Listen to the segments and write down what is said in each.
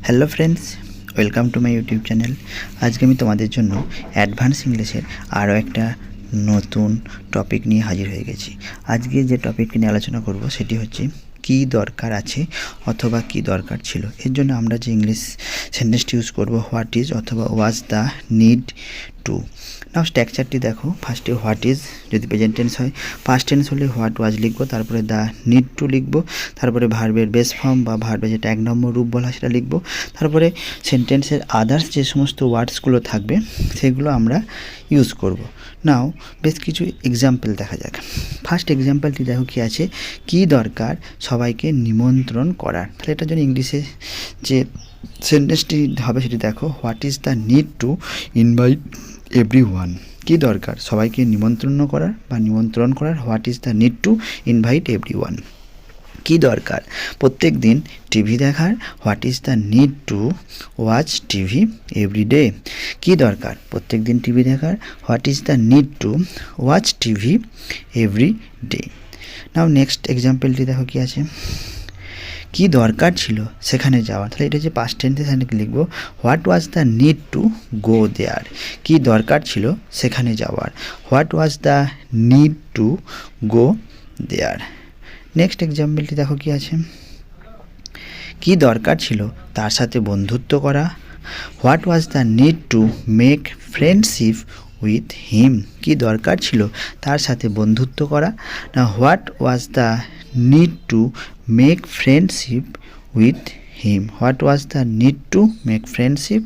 Hello friends, welcome to my YouTube channel. আজকে আমি তোমাদের জন্য অ্যাডভান্স ইংলিশের আরও একটা নতুন টপিক নিয়ে হাজির হয়ে গেছি। আজকে যে টপিকটি নিয়ে আলোচনা করব সেটি হচ্ছে কী দরকার আছে অথবা কী দরকার ছিল। এর জন্য আমরা যে ইংলিশ সেন্টেন্সটি ইউজ করব হোয়াট ইজ অথবা ওয়াজ দ্য নিড টু। নাও স্ট্রাকচারটি দেখো, ফার্স্টে হোয়াট ইজ যদি প্রেজেন্ট টেন্স হয়, পাস্ট টেন্স হলে হোয়াট ওয়াজ লিখবো, তারপরে দ্য নিড টু লিখবো, তারপরে ভার্বের বেস ফর্ম বা ভার্বের যেটা এক নম্বর রূপ বলা সেটা লিখবো, তারপরে সেন্টেন্সের আদার্স যে সমস্ত ওয়ার্ডসগুলো থাকবে সেগুলো আমরা ইউজ করব। নাও বেশ কিছু এক্সাম্পল দেখা যাক। ফার্স্ট এক্সাম্পলটি দেখো কী আছে, কী দরকার সবাইকে নিমন্ত্রণ করার। তাহলে এটার জন্য ইংলিশে যে সেন্টেন্সটি হবে সেটি দেখো, what is the need to invite everyone. কী দরকার সবাইকে নিমন্ত্রণ করার, what is the need to invite everyone. কী দরকার প্রত্যেক দিন টিভি দেখার, what is the need to watch TV everyday. কী দরকার প্রত্যেক দিন টিভি দেখার, what is the need to watch TV every day. Now next এক্সাম্পলটি দেখো কী আছে, কী দরকার ছিল সেখানে যাওয়ার। তাহলে এটা হচ্ছে পাস্ট টেন্সে, সেখানে লিখবো what was the need to go there. কী দরকার ছিল সেখানে যাওয়ার, what was the need to go there. Next এক্সাম্পলটি দেখো কী আছে, কী দরকার ছিল তার সাথে বন্ধুত্ব করা, what was the need to make friendship with him. কী দরকার ছিল তার সাথে বন্ধুত্ব করা, না what was the need to make friendship with him, what was the need to make friendship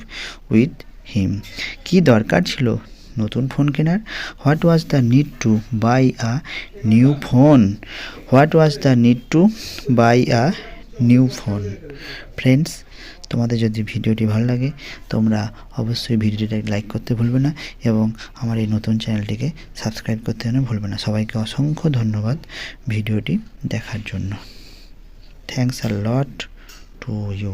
with him. কী দরকার ছিল নতুন ফোন কেনার, what was the need to buy a new phone, what was the need to buy a new phone. Friends, তোমাদের যদি ভিডিওটি ভালো লাগে তোমরা অবশ্যই ভিডিওটা লাইক করতে ভুলবে না এবং আমার এই নতুন চ্যানেলটিকে সাবস্ক্রাইব করতে ভুলবে না। সবাইকে অসংখ্য ধন্যবাদ ভিডিওটি দেখার জন্য। Thanks a lot to you.